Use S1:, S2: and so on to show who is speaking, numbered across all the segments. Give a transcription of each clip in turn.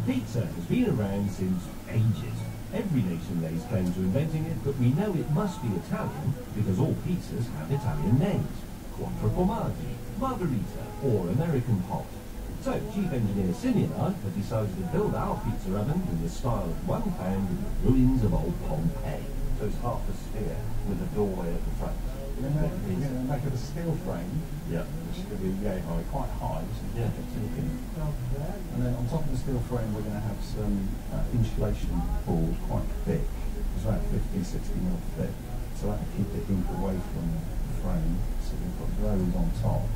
S1: Pizza has been around since ages. Every nation lays claim to inventing it, but we know it must be Italian because all pizzas have Italian names. Quattro formaggi, margherita, or American hot. So, Chief Engineer Simi and I have decided to build our pizza oven in the style of one found in the ruins of old Pompeii.
S2: So it's half a sphere with a doorway at the front.
S3: We're going to make it a steel frame,
S2: Yeah.
S3: which is going to be quite high, so
S2: Yeah.
S3: and then on top of the steel frame we're going to have some insulation board, quite thick. It's about 50-60 mil thick, so that will keep the heat away from the frame. So we've got those on top.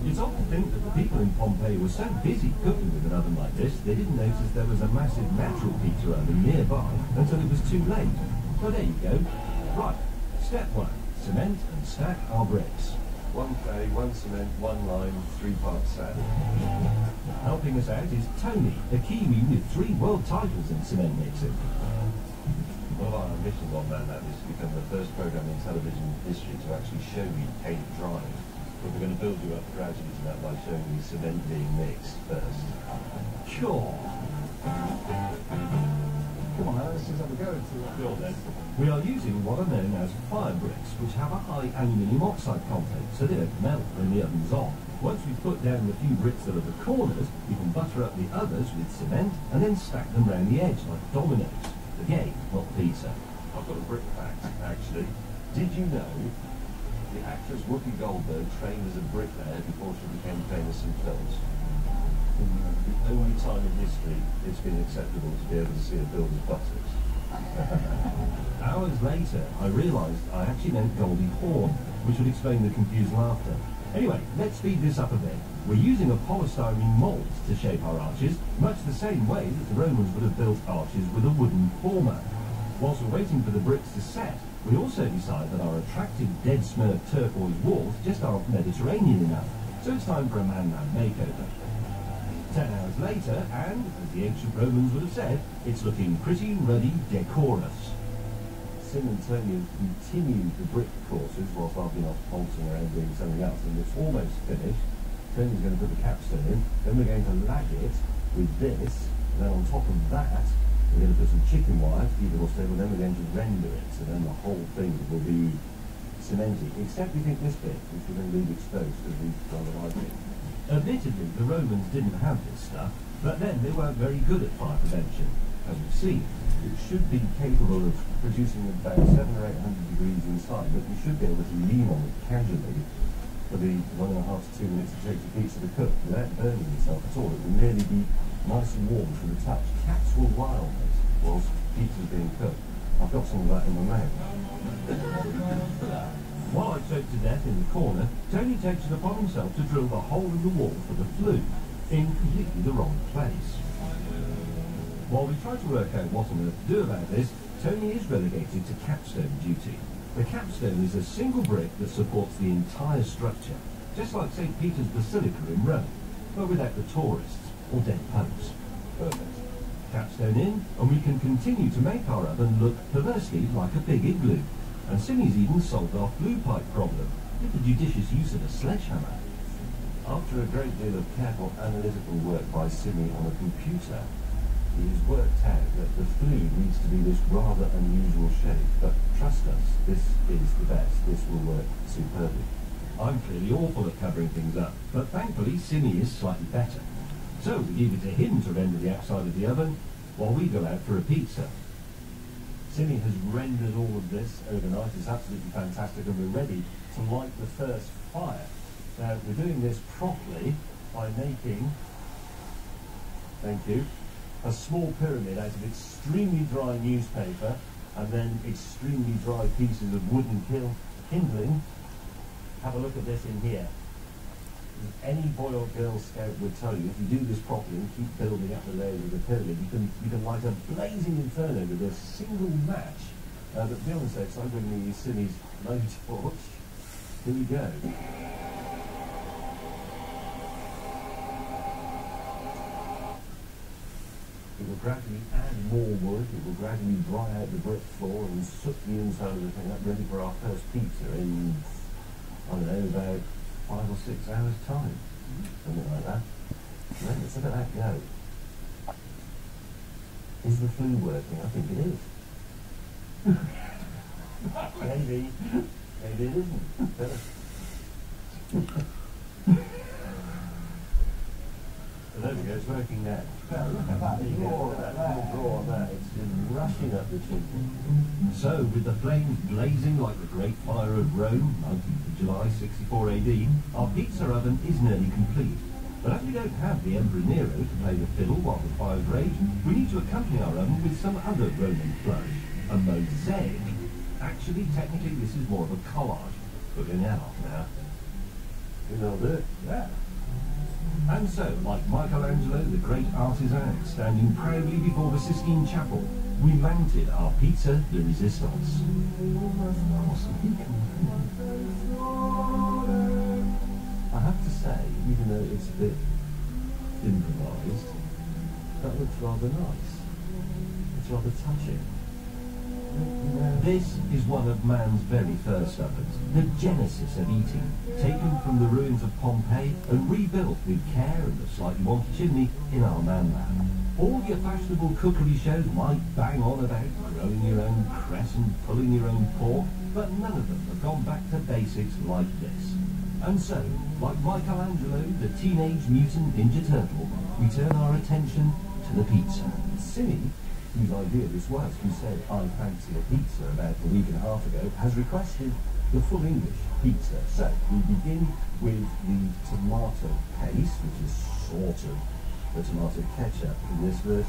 S1: It's odd to think that the people in Pompeii were so busy cooking with an oven like this, they didn't notice there was a massive natural pizza oven nearby until it was too late. So there you go. Right, step one, cement and stack our bricks.
S2: One clay, one cement, one lime, 3 parts sand.
S1: Helping us out is Tony, a Kiwi with 3 world titles in cement mixing.
S2: One of our ambitions on that is to become the first programme in television history to actually show you paint drying. But we're going to build you up gradually to that by showing you cement being mixed first.
S1: Sure.
S3: Come on now, let's just have a go.
S1: Sure then. We are using what are known as fire bricks, which have a high aluminium oxide content, so they don't melt when the oven's on. Once we've put down the few bricks that are the corners, we can butter up the others with cement and then stack them round the edge like dominoes. Again, not pizza.
S2: I've got a brick fact, actually. Did you know the actress Whoopi Goldberg trained as a bricklayer before she became famous in films? The only time in history it's been acceptable to be able to see a builder's buttocks.
S1: Hours later, I realised I actually meant Goldie Hawn, which would explain the confused laughter. Anyway, let's speed this up a bit. We're using a polystyrene mould to shape our arches, much the same way that the Romans would have built arches with a wooden former. Whilst we're waiting for the bricks to set, we also decide that our attractive dead smurf turquoise walls just aren't Mediterranean enough, so it's time for a man-made makeover. 10 hours later, and, as the ancient Romans would have said, it's looking pretty ruddy decorous.
S2: Sim and Tony have continued the brick courses whilst I've been off pulsing around doing something else, and it's almost finished. Tony's going to put the capstone in, then we're going to lag it with this, and then on top of that, we're going to put some chicken wire to keep it all stable, then we're going to render it, so then the whole thing will be cemented, except we think this bit, which we're going to leave exposed because we rather like it.
S1: Admittedly, the Romans didn't have this stuff, but then they weren't very good at fire prevention. As we've seen,
S2: It should be capable of producing about 700 or 800 degrees inside, but you should be able to lean on it casually for the 1.5 to 2 minutes it takes a pizza to cook without burning yourself at all. It will merely be nice and warm to the touch. Cats will lie on it whilst pizza's being cooked. I've got some of that in my mouth.
S1: while I choked to death in the corner, Tony takes it upon himself to drill the hole in the wall for the flue, in completely the wrong place. While we try to work out what on earth to do about this, Tony is relegated to capstone duty. The capstone is a single brick that supports the entire structure, just like St. Peter's Basilica in Rome, but without the tourists or dead popes.
S2: Perfect.
S1: Capstone in, and we can continue to make our oven look perversely like a big igloo. And Simi's even solved our flue pipe problem with the judicious use of a sledgehammer.
S2: After a great deal of careful analytical work by Simi on a computer, he has worked out that the flue needs to be this rather unusual shape, but trust us, this is the best. This will work superbly.
S1: I'm clearly awful at covering things up, but thankfully Simi is slightly better. So we leave it to him to render the outside of the oven while we go out for a pizza.
S2: Simi has rendered all of this overnight. It's absolutely fantastic, and we're ready to light the first fire. Now, we're doing this properly by making, thank you, a small pyramid out of extremely dry newspaper and then extremely dry pieces of wooden kindling. Have a look at this in here. Any boy or girl scout would tell you, if you do this properly and keep building up the layers of the pyramid, you can light a blazing inferno with a single match. But to be honest, I'm going to use Simi's blowtorch. Here we go. It will gradually add more wood, it will gradually dry out the brick floor and soot the inside of the thing up, ready for our first pizza in, I don't know, about 5 or 6 hours time. Something like that. Then let's look at that go.
S1: Is the flu working? I think it is. Maybe. Maybe it isn't. There we go, it's working now.
S3: Well, look at that draw
S1: On that, it's just rushing up the chimney. So, with the flames blazing like the Great Fire of Rome, 19th of July, 64 AD, our pizza oven is nearly complete. But as we don't have the Emperor Nero to play the fiddle while the fires rage, we need to accompany our oven with some other Roman flourish. A mosaic. Actually, technically, this is more of a collage. But we're now. You know it? Yeah. And so, like Michelangelo, the great artisan, standing proudly before the Sistine Chapel, we mounted our pizza de resistance. I have to say, even though it's a bit improvised, that looks rather nice. It's rather touching. This is one of man's very first ovens, the genesis of eating, taken from the ruins of Pompeii and rebuilt with care and a slightly wonky chimney in our man lab. All your fashionable cookery shows might bang on about growing your own cress and pulling your own pork, but none of them have gone back to basics like this. And so, like Michelangelo, the Teenage Mutant Ninja Turtle, we turn our attention to the pizza. Simi, whose idea this was, who said, "I fancy a pizza" about a week and a half ago, has requested the full English pizza. So, we begin with the tomato paste, which is sort of the tomato ketchup in this version.